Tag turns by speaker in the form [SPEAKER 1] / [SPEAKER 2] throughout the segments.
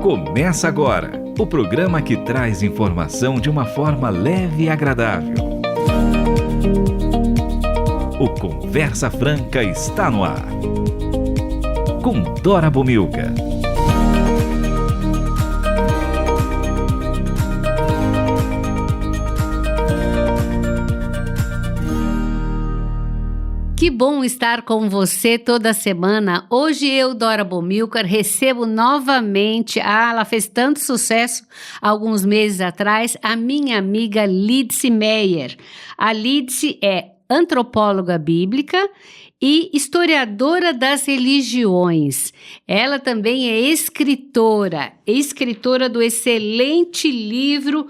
[SPEAKER 1] Começa agora o programa que traz informação de uma forma leve e agradável. O Conversa Franca está no ar. Com Dora Bomilca.
[SPEAKER 2] Que bom estar com você toda semana. Hoje eu, Dora Bomilcar, recebo novamente, ela fez tanto sucesso alguns meses atrás, a minha amiga Lídice Meyer. A Lídice é antropóloga bíblica e historiadora das religiões. Ela também é escritora do excelente livro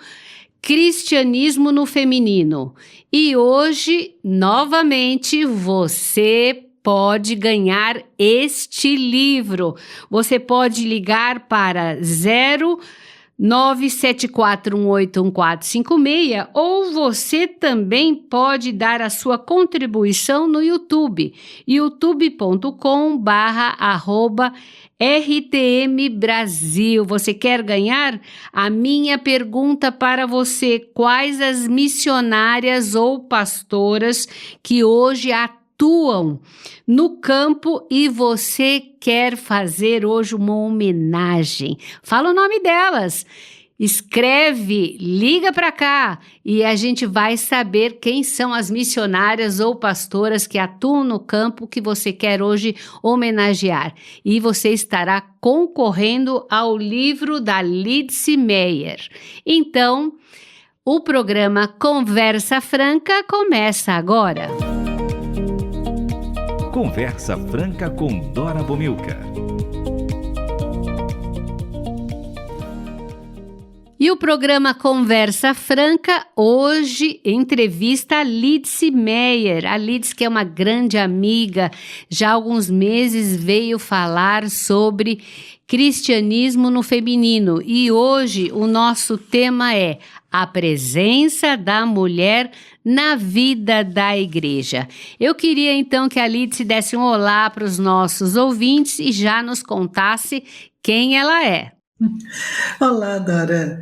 [SPEAKER 2] Cristianismo no Feminino. E hoje, novamente, você pode ganhar este livro. Você pode ligar para 0974181456 ou você também pode dar a sua contribuição no YouTube, youtube.com/RTM Brasil. Você quer ganhar? A minha pergunta para você: quais as missionárias ou pastoras que hoje atuam no campo e você quer fazer hoje uma homenagem? Fala o nome delas. Escreve, liga para cá e a gente vai saber quem são as missionárias ou pastoras que atuam no campo que você quer hoje homenagear. E você estará concorrendo ao livro da Lídice Meyer. Então, o programa Conversa Franca começa agora.
[SPEAKER 1] Conversa Franca com Dora Bomilca.
[SPEAKER 2] E o programa Conversa Franca hoje entrevista a Lídice Meyer. A Lídice, que é uma grande amiga, já há alguns meses veio falar sobre cristianismo no feminino. E hoje o nosso tema é a presença da mulher na vida da igreja. Eu queria então que a Lídice desse um olá para os nossos ouvintes e já nos contasse quem ela é.
[SPEAKER 3] Olá, Dora.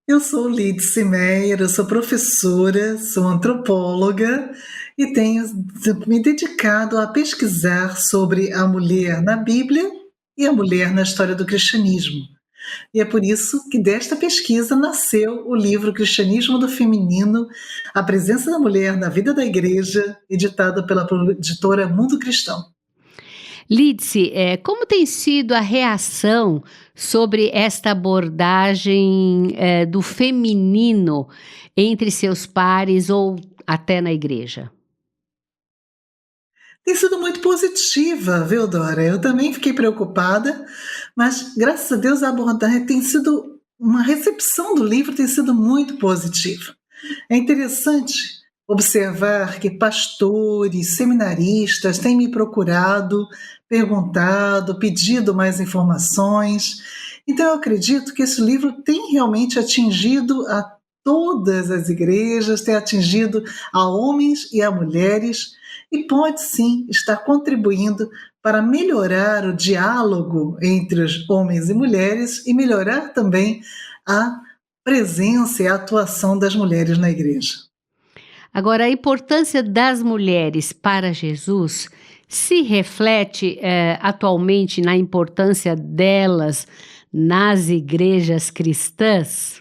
[SPEAKER 3] Eu sou Lídice Meyer, eu sou professora, sou antropóloga e tenho me dedicado a pesquisar sobre a mulher na Bíblia e a mulher na história do cristianismo. E é por isso que desta pesquisa nasceu o livro Cristianismo do Feminino, a presença da mulher na vida da igreja, editado pela editora Mundo Cristão.
[SPEAKER 2] Lídice, como tem sido a reação sobre esta abordagem do feminino entre seus pares ou até na igreja?
[SPEAKER 3] Tem sido muito positiva, viu, Dora? Eu também fiquei preocupada, mas graças a Deus a abordagem tem sido, uma recepção do livro tem sido muito positiva. É interessante observar que pastores, seminaristas têm me procurado, perguntado, pedido mais informações. Então eu acredito que esse livro tem realmente atingido a todas as igrejas, tem atingido a homens e a mulheres e pode sim estar contribuindo para melhorar o diálogo entre os homens e mulheres e melhorar também a presença e a atuação das mulheres na igreja.
[SPEAKER 2] Agora, a importância das mulheres para Jesus se reflete atualmente na importância delas nas igrejas cristãs?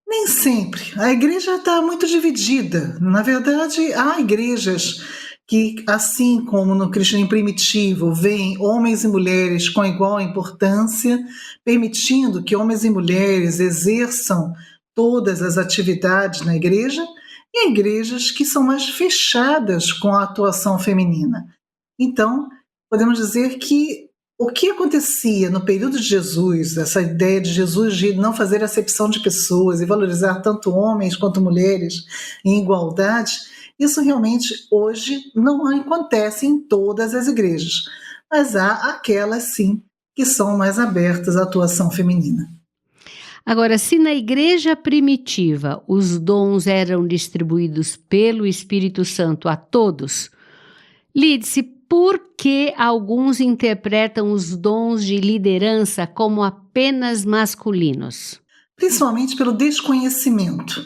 [SPEAKER 3] Nem sempre. A igreja está muito dividida. Na verdade, há igrejas que, assim como no cristianismo primitivo, veem homens e mulheres com igual importância, permitindo que homens e mulheres exerçam todas as atividades na igreja, e igrejas que são mais fechadas com a atuação feminina. Então, podemos dizer que o que acontecia no período de Jesus, essa ideia de Jesus de não fazer acepção de pessoas e valorizar tanto homens quanto mulheres em igualdade, isso realmente hoje não acontece em todas as igrejas, mas há aquelas sim que são mais abertas à atuação feminina.
[SPEAKER 2] Agora, se na igreja primitiva os dons eram distribuídos pelo Espírito Santo a todos, Lídice, por que alguns interpretam os dons de liderança como apenas masculinos?
[SPEAKER 3] Principalmente pelo desconhecimento.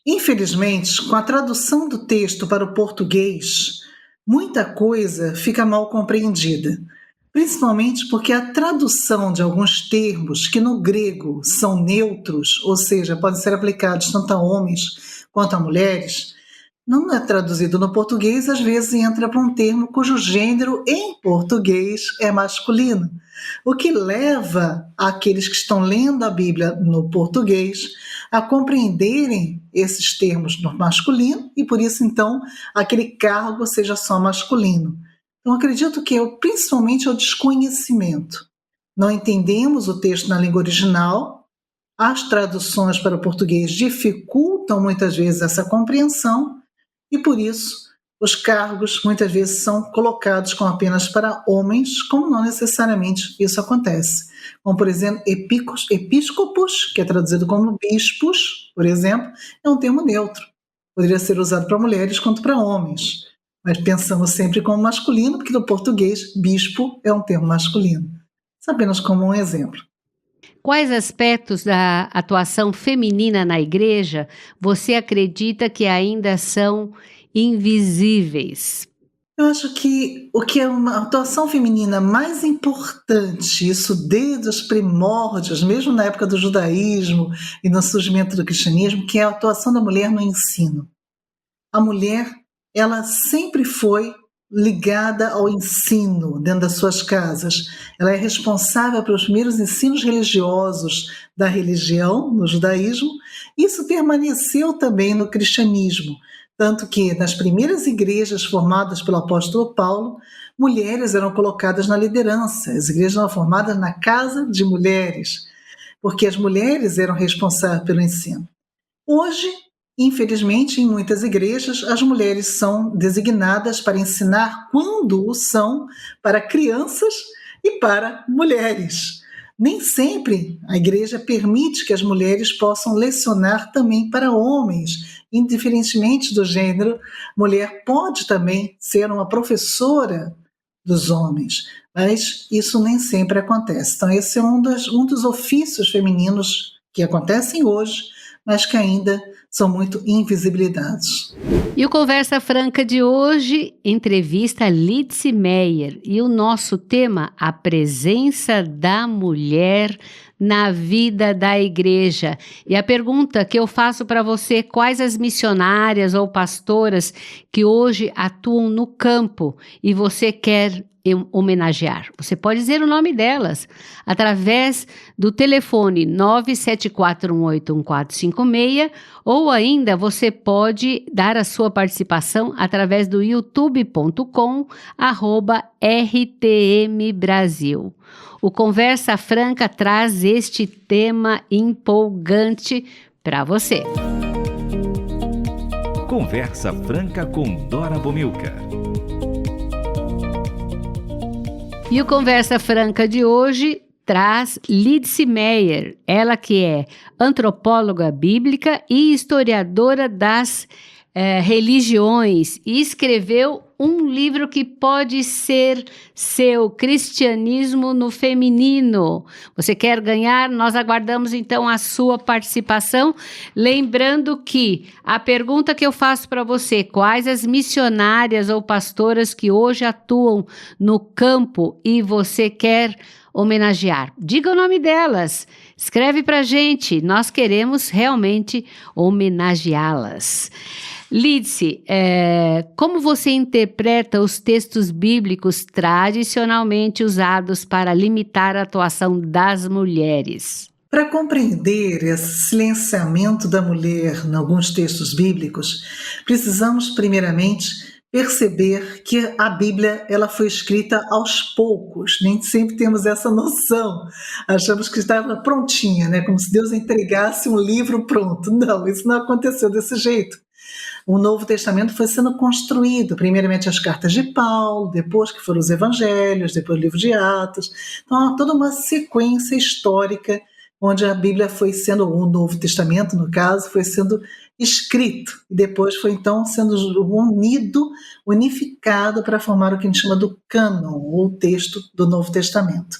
[SPEAKER 3] Infelizmente, com a tradução do texto para o português, muita coisa fica mal compreendida, principalmente porque a tradução de alguns termos que no grego são neutros, ou seja, podem ser aplicados tanto a homens quanto a mulheres, não é traduzido no português, às vezes entra para um termo cujo gênero em português é masculino, o que leva aqueles que estão lendo a Bíblia no português a compreenderem esses termos no masculino e por isso então aquele cargo seja só masculino. Então acredito que principalmente é o desconhecimento. Não entendemos o texto na língua original, as traduções para o português dificultam muitas vezes essa compreensão e por isso os cargos muitas vezes são colocados como apenas para homens, como não necessariamente isso acontece. Como, por exemplo, episcopos, que é traduzido como bispos, por exemplo, é um termo neutro. Poderia ser usado para mulheres quanto para homens. Mas pensamos sempre como masculino, porque no português, bispo é um termo masculino. Isso apenas como um exemplo.
[SPEAKER 2] Quais aspectos da atuação feminina na igreja você acredita que ainda são invisíveis?
[SPEAKER 3] Eu acho que o que é uma atuação feminina mais importante, isso desde os primórdios, mesmo na época do judaísmo e no surgimento do cristianismo, que é a atuação da mulher no ensino. A mulher, ela sempre foi ligada ao ensino dentro das suas casas. Ela é responsável pelos primeiros ensinos religiosos da religião, no judaísmo. Isso permaneceu também no cristianismo. Tanto que nas primeiras igrejas formadas pelo apóstolo Paulo, mulheres eram colocadas na liderança. As igrejas eram formadas na casa de mulheres, porque as mulheres eram responsáveis pelo ensino. Hoje, infelizmente, em muitas igrejas, as mulheres são designadas para ensinar quando o são para crianças e para mulheres. Nem sempre a igreja permite que as mulheres possam lecionar também para homens, indiferentemente do gênero. Mulher pode também ser uma professora dos homens, mas isso nem sempre acontece. Então esse é um dos ofícios femininos que acontecem hoje, mas que ainda são muito invisibilizados.
[SPEAKER 2] E o Conversa Franca de hoje entrevista Lídice Meyer e o nosso tema, a presença da mulher na vida da igreja. E a pergunta que eu faço para você, quais as missionárias ou pastoras que hoje atuam no campo e você quer homenagear? Você pode dizer o nome delas através do telefone 974181456 ou ainda você pode dar a sua participação através do youtube.com/rtmbrasil. O Conversa Franca traz este tema empolgante para você.
[SPEAKER 1] Conversa Franca com Dora Bomilcar.
[SPEAKER 2] E o Conversa Franca de hoje traz Lídice Meyer, ela que é antropóloga bíblica e historiadora das religiões, e escreveu um livro que pode ser seu, Cristianismo no Feminino. Você quer ganhar? Nós aguardamos então a sua participação. Lembrando que a pergunta que eu faço para você, quais as missionárias ou pastoras que hoje atuam no campo e você quer homenagear? Diga o nome delas, escreve para a gente, nós queremos realmente homenageá-las. Lídice, como você interpreta os textos bíblicos tradicionalmente usados para limitar a atuação das mulheres?
[SPEAKER 3] Para compreender esse silenciamento da mulher em alguns textos bíblicos, precisamos primeiramente perceber que a Bíblia ela foi escrita aos poucos, nem sempre temos essa noção. Achamos que estava prontinha, né? Como se Deus entregasse um livro pronto. Não, isso não aconteceu desse jeito. O Novo Testamento foi sendo construído, primeiramente as cartas de Paulo, depois que foram os evangelhos, depois o livro de Atos. Então, toda uma sequência histórica onde a Bíblia foi sendo, o Novo Testamento, no caso, foi sendo escrito, e depois foi então sendo unificado para formar o que a gente chama do cânon, ou texto do Novo Testamento.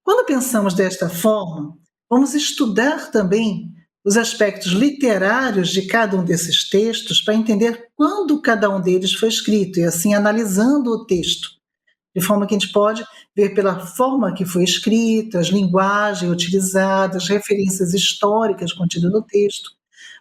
[SPEAKER 3] Quando pensamos desta forma, vamos estudar também os aspectos literários de cada um desses textos para entender quando cada um deles foi escrito, e assim analisando o texto, de forma que a gente pode ver pela forma que foi escrito, as linguagens utilizadas, as referências históricas contidas no texto.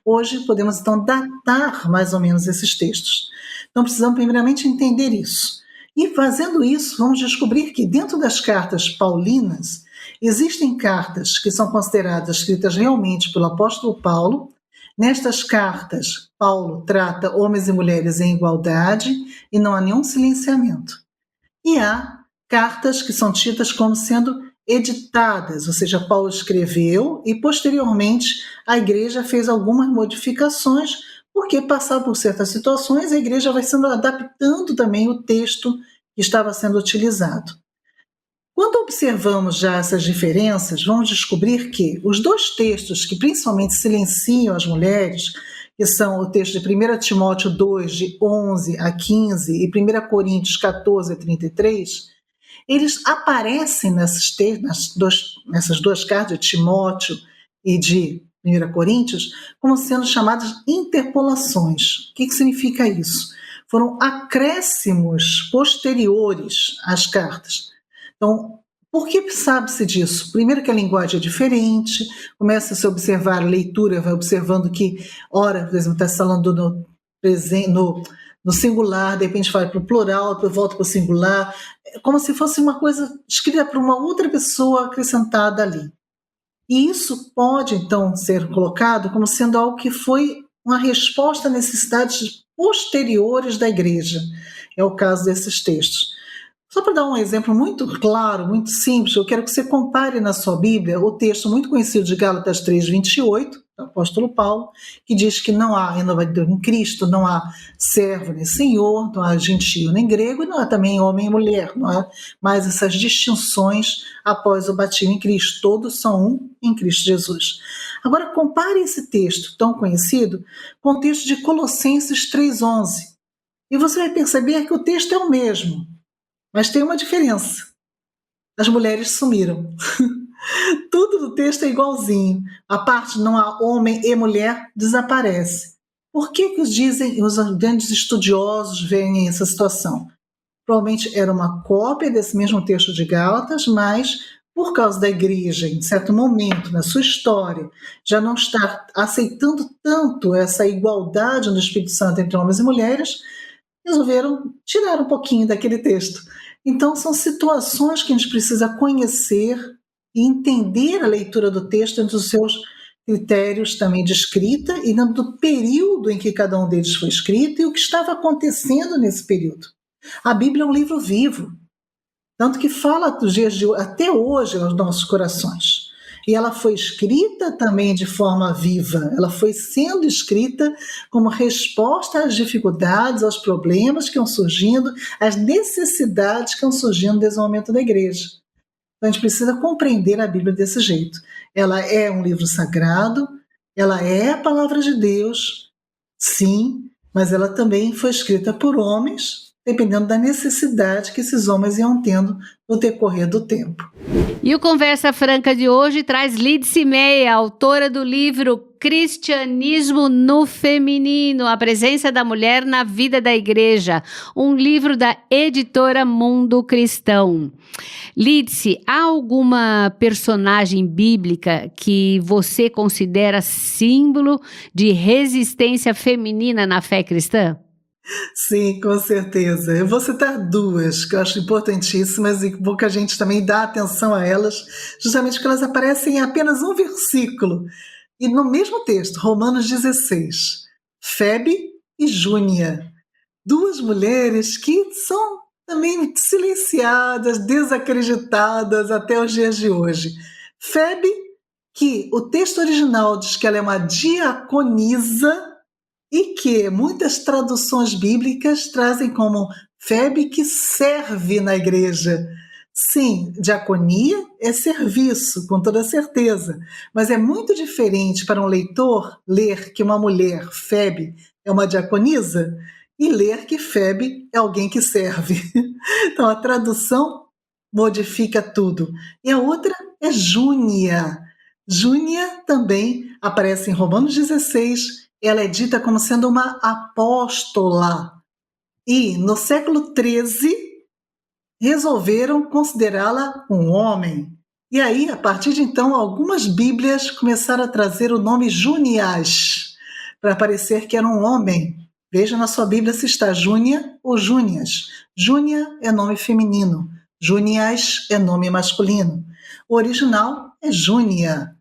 [SPEAKER 3] Hoje podemos então datar mais ou menos esses textos. Então precisamos primeiramente entender isso. E fazendo isso, vamos descobrir que dentro das cartas paulinas, existem cartas que são consideradas escritas realmente pelo apóstolo Paulo. Nestas cartas, Paulo trata homens e mulheres em igualdade e não há nenhum silenciamento. E há cartas que são tidas como sendo editadas, ou seja, Paulo escreveu e posteriormente a igreja fez algumas modificações, porque passar por certas situações a igreja vai sendo adaptando também o texto que estava sendo utilizado. Quando observamos já essas diferenças, vamos descobrir que os dois textos que principalmente silenciam as mulheres, que são o texto de 1 Timóteo 2, de 11 a 15, e 1 Coríntios 14 a 33, eles aparecem nessas duas cartas, de Timóteo e de 1 Coríntios, como sendo chamadas interpolações. O que significa isso? Foram acréscimos posteriores às cartas. Então, por que sabe-se disso? Primeiro que a linguagem é diferente, começa a se observar a leitura, vai observando que, ora, por exemplo, está falando no singular, de repente vai para o plural, depois volta para o singular, como se fosse uma coisa escrita por uma outra pessoa acrescentada ali. E isso pode, então, ser colocado como sendo algo que foi uma resposta a necessidades posteriores da igreja. É o caso desses textos. Só para dar um exemplo muito claro, muito simples, eu quero que você compare na sua Bíblia o texto muito conhecido de Gálatas 3:28, do apóstolo Paulo, que diz que não há inovador em Cristo, não há servo nem senhor, não há gentio nem grego, e não há também homem e mulher, não há mais essas distinções após o batismo em Cristo, todos são um em Cristo Jesus. Agora compare esse texto tão conhecido com o texto de Colossenses 3:11, e você vai perceber que o texto é o mesmo, mas tem uma diferença. As mulheres sumiram. Tudo do texto é igualzinho. A parte não há homem e mulher desaparece. Por que os grandes estudiosos veem essa situação? Provavelmente era uma cópia desse mesmo texto de Gálatas, mas por causa da igreja, em certo momento na sua história, já não está aceitando tanto essa igualdade no Espírito Santo entre homens e mulheres, resolveram tirar um pouquinho daquele texto. Então, são situações que a gente precisa conhecer e entender a leitura do texto dentro dos seus critérios também de escrita e dentro do período em que cada um deles foi escrito e o que estava acontecendo nesse período. A Bíblia é um livro vivo, tanto que fala dos dias de hoje, até hoje aos nossos corações. E ela foi escrita também de forma viva, ela foi sendo escrita como resposta às dificuldades, aos problemas que iam surgindo, às necessidades que iam surgindo no desenvolvimento da igreja. Então a gente precisa compreender a Bíblia desse jeito. Ela é um livro sagrado, ela é a palavra de Deus, sim, mas ela também foi escrita por homens, dependendo da necessidade que esses homens iam tendo no decorrer do tempo.
[SPEAKER 2] E o Conversa Franca de hoje traz Lídice Meia, autora do livro Cristianismo no Feminino, a presença da mulher na vida da igreja, um livro da editora Mundo Cristão. Lídice, há alguma personagem bíblica que você considera símbolo de resistência feminina na fé cristã?
[SPEAKER 3] Sim, com certeza. Eu vou citar duas que eu acho importantíssimas e pouca gente também dá atenção a elas, justamente porque elas aparecem em apenas um versículo. E no mesmo texto, Romanos 16, Febe e Júnia, duas mulheres que são também silenciadas, desacreditadas até os dias de hoje. Febe, que o texto original diz que ela é uma diaconisa, e que muitas traduções bíblicas trazem como Febe que serve na igreja. Sim, diaconia é serviço, com toda certeza, mas é muito diferente para um leitor ler que uma mulher, Febe, é uma diaconisa e ler que Febe é alguém que serve. Então a tradução modifica tudo. E a outra é Júnia. Júnia também aparece em Romanos 16, ela é dita como sendo uma apóstola. E no século XIII, resolveram considerá-la um homem. E aí, a partir de então, algumas Bíblias começaram a trazer o nome Junias, para parecer que era um homem. Veja na sua Bíblia se está Júnia ou Júnias. Júnia é nome feminino, Junias é nome masculino. O original é Júnia.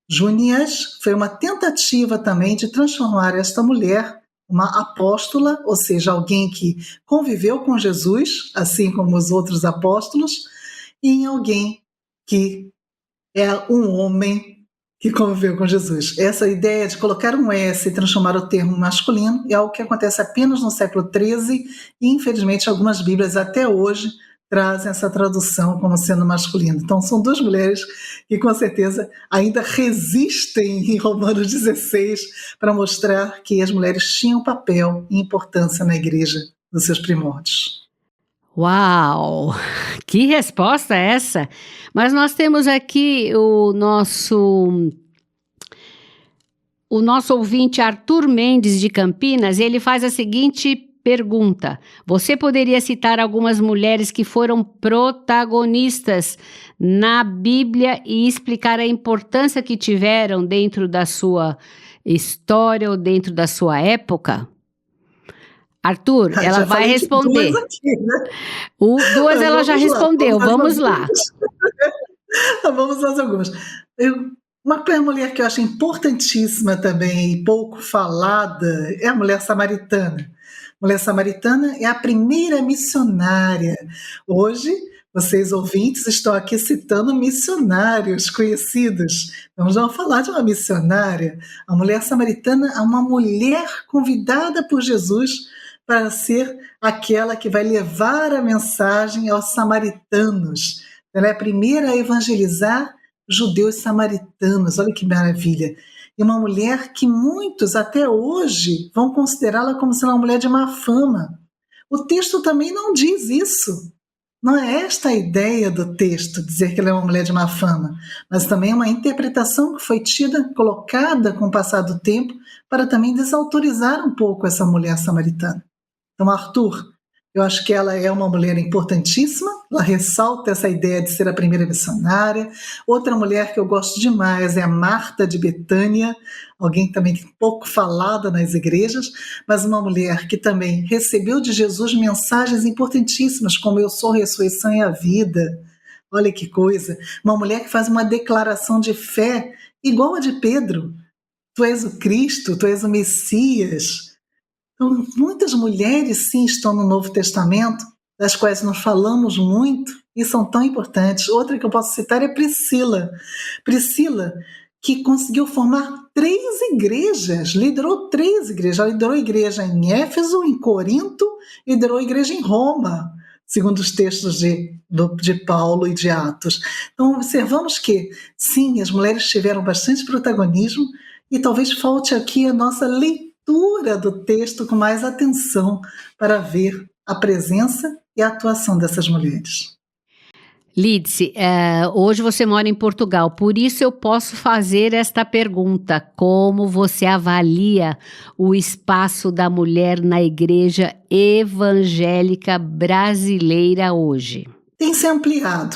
[SPEAKER 3] Júnias foi uma tentativa também de transformar esta mulher uma apóstola, ou seja, alguém que conviveu com Jesus, assim como os outros apóstolos, e em alguém que é um homem que conviveu com Jesus. Essa ideia de colocar um S e transformar o termo masculino é algo que acontece apenas no século XIII e, infelizmente, algumas Bíblias até hoje trazem essa tradução como sendo masculino. Então, são duas mulheres que, com certeza, ainda resistem em Romanos 16 para mostrar que as mulheres tinham papel e importância na igreja dos seus primórdios.
[SPEAKER 2] Uau! Que resposta é essa? Mas nós temos aqui o nosso ouvinte Arthur Mendes de Campinas, e ele faz a seguinte pergunta: você poderia citar algumas mulheres que foram protagonistas na Bíblia e explicar a importância que tiveram dentro da sua história ou dentro da sua época? Arthur, ela vai responder.
[SPEAKER 3] Duas aqui, né?
[SPEAKER 2] Duas ela já respondeu, vamos lá.
[SPEAKER 3] Vamos às algumas. Uma mulher que eu acho importantíssima também e pouco falada é a mulher samaritana. A mulher samaritana é a primeira missionária. Hoje, vocês ouvintes estão aqui citando missionários conhecidos. Então, já vamos falar de uma missionária. A mulher samaritana é uma mulher convidada por Jesus para ser aquela que vai levar a mensagem aos samaritanos. Ela é a primeira a evangelizar judeus samaritanos. Olha que maravilha. E uma mulher que muitos, até hoje, vão considerá-la como sendo uma mulher de má fama. O texto também não diz isso. Não é esta a ideia do texto, dizer que ela é uma mulher de má fama, mas também é uma interpretação que foi tida, colocada com o passar do tempo, para também desautorizar um pouco essa mulher samaritana. Então, Arthur, eu acho que ela é uma mulher importantíssima, ela ressalta essa ideia de ser a primeira missionária. Outra mulher que eu gosto demais é a Marta de Betânia, alguém também pouco falada nas igrejas, mas uma mulher que também recebeu de Jesus mensagens importantíssimas, como eu sou a ressurreição e a vida. Olha que coisa, uma mulher que faz uma declaração de fé igual a de Pedro. Tu és o Cristo, tu és o Messias. Então, muitas mulheres, sim, estão no Novo Testamento, das quais nós falamos muito e são tão importantes. Outra que eu posso citar é Priscila. Priscila, que conseguiu formar 3 igrejas, liderou 3 igrejas. Ela liderou a igreja em Éfeso, em Corinto, e liderou a igreja em Roma, segundo os textos de Paulo e de Atos. Então, observamos que, sim, as mulheres tiveram bastante protagonismo e talvez falte aqui a nossa leitura do texto com mais atenção para ver a presença e a atuação dessas mulheres.
[SPEAKER 2] Lídice, hoje você mora em Portugal, por isso eu posso fazer esta pergunta: como você avalia o espaço da mulher na igreja evangélica brasileira hoje?
[SPEAKER 3] Tem se ampliado.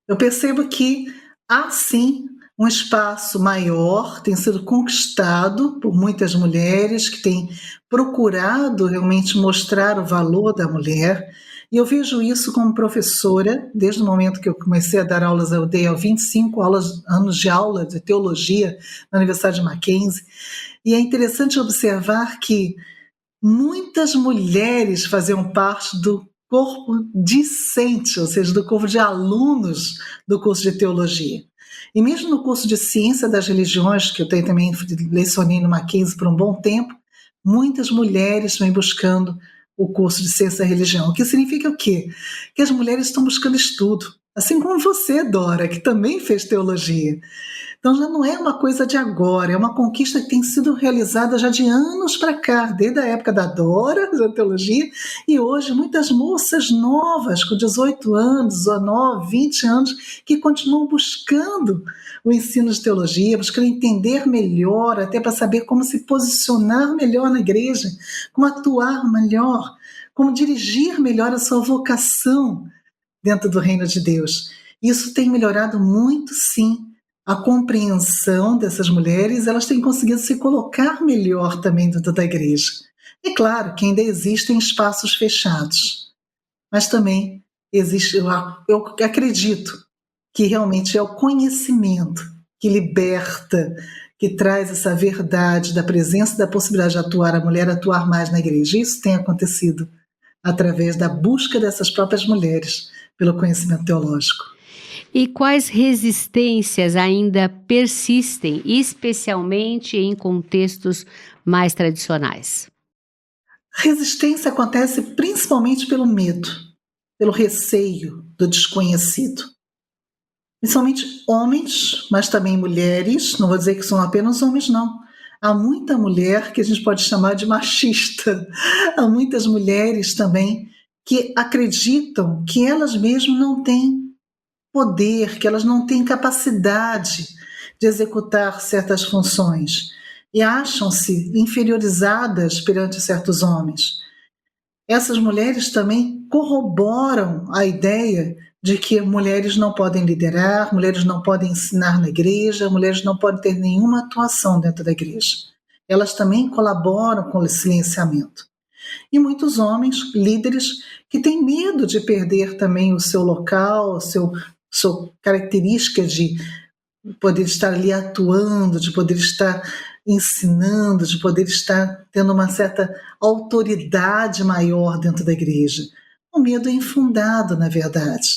[SPEAKER 3] Eu percebo que há sim um espaço maior, tem sido conquistado por muitas mulheres que têm procurado realmente mostrar o valor da mulher. E eu vejo isso como professora, desde o momento que eu comecei a dar aulas, eu dei 25 anos de aula de teologia na Universidade de Mackenzie, e é interessante observar que muitas mulheres faziam parte do corpo discente, ou seja, do corpo de alunos do curso de teologia. E mesmo no curso de Ciência das Religiões, que eu também lecionei no Mackenzie por um bom tempo, muitas mulheres vêm buscando o curso de Ciência da Religião. O que significa o quê? Que as mulheres estão buscando estudo, assim como você, Dora, que também fez teologia. Então já não é uma coisa de agora, é uma conquista que tem sido realizada já de anos para cá, desde a época da Dora, da teologia, e hoje muitas moças novas, com 18 anos, 19, 20 anos, que continuam buscando o ensino de teologia, buscando entender melhor, até para saber como se posicionar melhor na igreja, como atuar melhor, como dirigir melhor a sua vocação dentro do reino de Deus. Isso tem melhorado muito, sim, a compreensão dessas mulheres, elas têm conseguido se colocar melhor também dentro da igreja. É claro que ainda existem espaços fechados, mas também existe, eu acredito que realmente é o conhecimento que liberta, que traz essa verdade da presença, da possibilidade de atuar, a mulher atuar mais na igreja. Isso tem acontecido através da busca dessas próprias mulheres pelo conhecimento teológico.
[SPEAKER 2] E quais resistências ainda persistem, especialmente em contextos mais tradicionais?
[SPEAKER 3] A resistência acontece principalmente pelo medo, pelo receio do desconhecido. Principalmente homens, mas também mulheres, não vou dizer que são apenas homens, não. Há muita mulher que a gente pode chamar de machista. Há muitas mulheres também que acreditam que elas mesmas não têm poder, que elas não têm capacidade de executar certas funções e acham-se inferiorizadas perante certos homens. Essas mulheres também corroboram a ideia de que mulheres não podem liderar, mulheres não podem ensinar na igreja, mulheres não podem ter nenhuma atuação dentro da igreja. Elas também colaboram com o silenciamento. E muitos homens, líderes, que têm medo de perder também o seu local, sua característica de poder estar ali atuando, de poder estar ensinando, de poder estar tendo uma certa autoridade maior dentro da igreja. O medo é infundado, na verdade.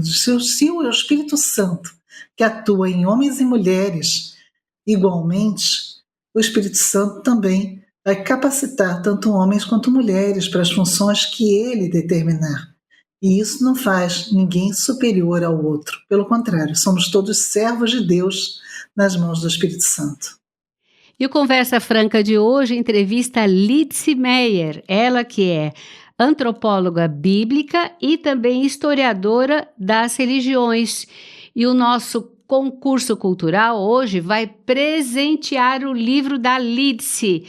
[SPEAKER 3] Se o Espírito Santo, que atua em homens e mulheres igualmente, o Espírito Santo também vai capacitar tanto homens quanto mulheres para as funções que ele determinar. E isso não faz ninguém superior ao outro. Pelo contrário, somos todos servos de Deus nas mãos do Espírito Santo.
[SPEAKER 2] E o Conversa Franca de hoje entrevista Lídice Meyer, ela que é antropóloga bíblica e também historiadora das religiões. E o nosso concurso cultural hoje vai presentear o livro da Lídice,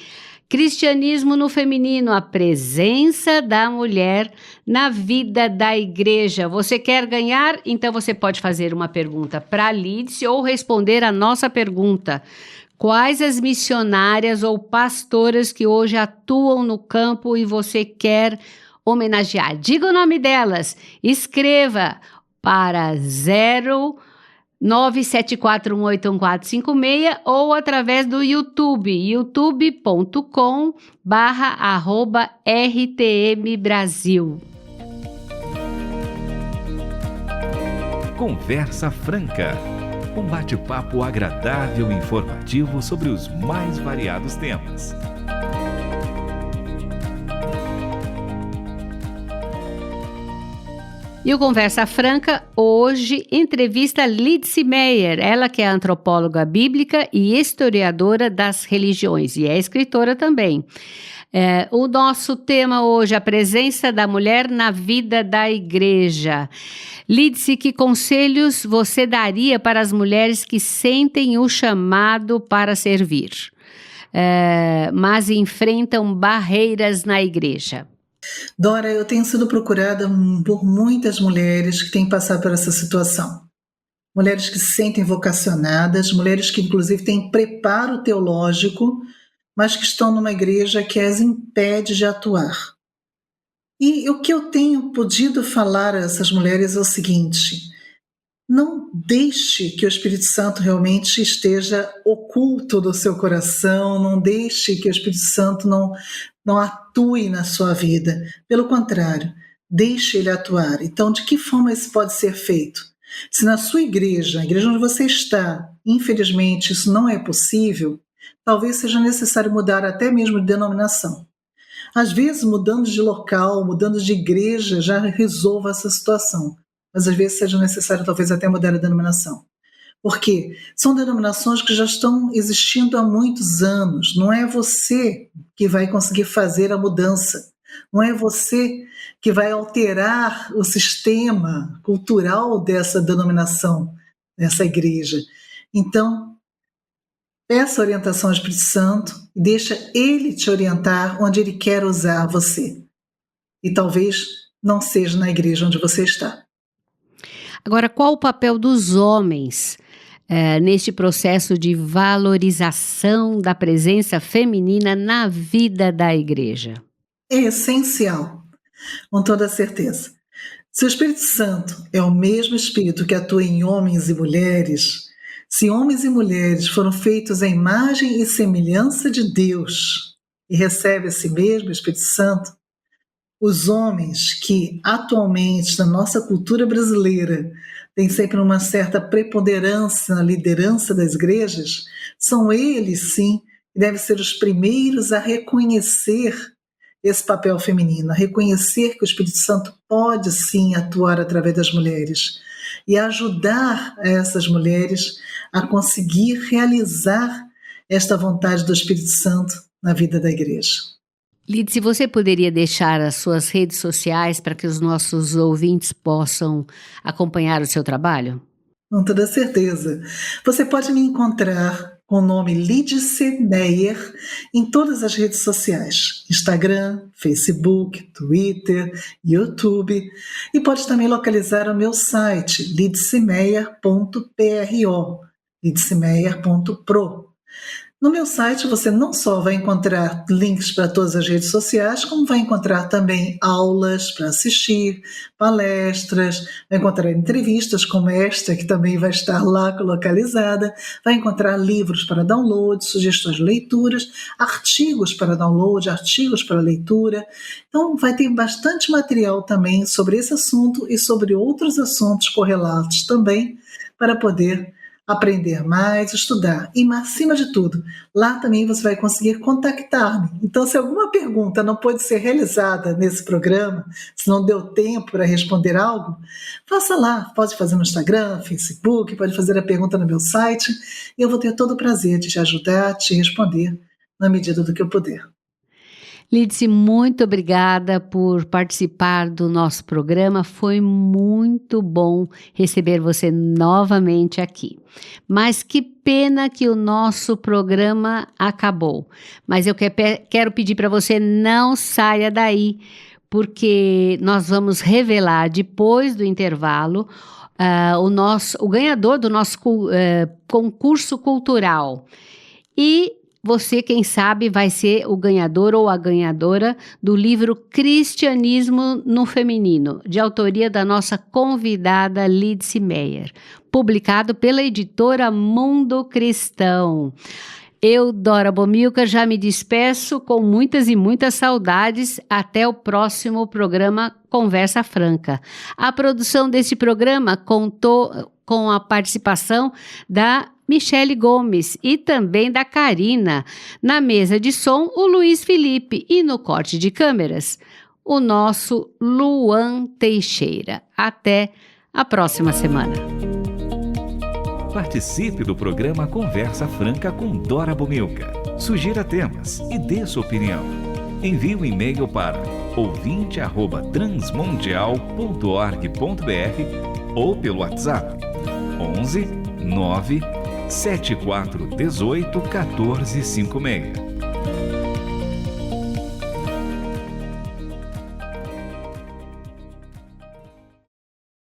[SPEAKER 2] Cristianismo no Feminino, a presença da mulher na vida da igreja. Você quer ganhar? Então você pode fazer uma pergunta para a Lídice ou responder a nossa pergunta. Quais as missionárias ou pastoras que hoje atuam no campo e você quer homenagear? Diga o nome delas. Escreva para 974181456 ou através do YouTube, youtube.com/@RTM Brasil.
[SPEAKER 1] Conversa Franca. Um bate-papo agradável e informativo sobre os mais variados temas.
[SPEAKER 2] E o Conversa Franca hoje entrevista Lídice Meyer, ela que é antropóloga bíblica e historiadora das religiões e é escritora também. O nosso tema hoje, a presença da mulher na vida da igreja. Lídice, que conselhos você daria para as mulheres que sentem o chamado para servir, mas enfrentam barreiras na igreja?
[SPEAKER 3] Dora, eu tenho sido procurada por muitas mulheres que têm passado por essa situação. Mulheres que se sentem vocacionadas, mulheres que inclusive têm preparo teológico, mas que estão numa igreja que as impede de atuar. E o que eu tenho podido falar a essas mulheres é o seguinte: não deixe que o Espírito Santo realmente esteja oculto do seu coração, não deixe que o Espírito Santo não atue na sua vida. Pelo contrário, deixe ele atuar. Então, de que forma isso pode ser feito? Se na sua igreja, a igreja onde você está, infelizmente isso não é possível, talvez seja necessário mudar até mesmo de denominação. Às vezes, mudando de local, mudando de igreja, já resolva essa situação. Mas às vezes seja necessário talvez até mudar a denominação. Por quê? São denominações que já estão existindo há muitos anos. Não é você que vai conseguir fazer a mudança. Não é você que vai alterar o sistema cultural dessa denominação, dessa igreja. Então, peça orientação ao Espírito Santo e deixa ele te orientar onde ele quer usar você. E talvez não seja na igreja onde você está.
[SPEAKER 2] Agora, qual o papel dos homens neste processo de valorização da presença feminina na vida da igreja?
[SPEAKER 3] É essencial, com toda certeza. Se o Espírito Santo é o mesmo Espírito que atua em homens e mulheres, se homens e mulheres foram feitos à imagem e semelhança de Deus e recebem esse mesmo Espírito Santo, os homens que atualmente na nossa cultura brasileira têm sempre uma certa preponderância na liderança das igrejas, são eles sim que devem ser os primeiros a reconhecer esse papel feminino, a reconhecer que o Espírito Santo pode sim atuar através das mulheres e ajudar essas mulheres a conseguir realizar esta vontade do Espírito Santo na vida da igreja.
[SPEAKER 2] Lídice, você poderia deixar as suas redes sociais para que os nossos ouvintes possam acompanhar o seu trabalho?
[SPEAKER 3] Com toda certeza. Você pode me encontrar com o nome Lídice Meyer em todas as redes sociais. Instagram, Facebook, Twitter, YouTube. E pode também localizar o meu site, lidicemeyer.pro, lidicemeyer.pro. No meu site você não só vai encontrar links para todas as redes sociais, como vai encontrar também aulas para assistir, palestras, vai encontrar entrevistas como esta, que também vai estar lá localizada, vai encontrar livros para download, sugestões de leituras, artigos para download, artigos para leitura. Então vai ter bastante material também sobre esse assunto e sobre outros assuntos correlatos também, para poder aprender mais, estudar. E, acima de tudo, lá também você vai conseguir contactar-me. Então, se alguma pergunta não pode ser realizada nesse programa, se não deu tempo para responder algo, faça lá. Pode fazer no Instagram, Facebook, pode fazer a pergunta no meu site, e eu vou ter todo o prazer de te ajudar, te responder na medida do que eu puder.
[SPEAKER 2] Lídice, muito obrigada por participar do nosso programa. Foi muito bom receber você novamente aqui. Mas que pena que o nosso programa acabou. Mas eu quero pedir para você não saia daí, porque nós vamos revelar depois do intervalo o ganhador do nosso concurso cultural. E você, quem sabe, vai ser o ganhador ou a ganhadora do livro Cristianismo no Feminino, de autoria da nossa convidada Lídice Meyer, publicado pela editora Mundo Cristão. Eu, Dora Bomilcar, já me despeço com muitas e muitas saudades. Até o próximo programa Conversa Franca. A produção desse programa contou com a participação da Michele Gomes e também da Karina. Na mesa de som, o Luiz Felipe e no corte de câmeras, o nosso Luan Teixeira. Até a próxima semana.
[SPEAKER 1] Participe do programa Conversa Franca com Dora Bomilcar. Sugira temas e dê sua opinião. Envie um e-mail para ouvinte@transmundial.org.br ou pelo WhatsApp 11 9 7418 1456.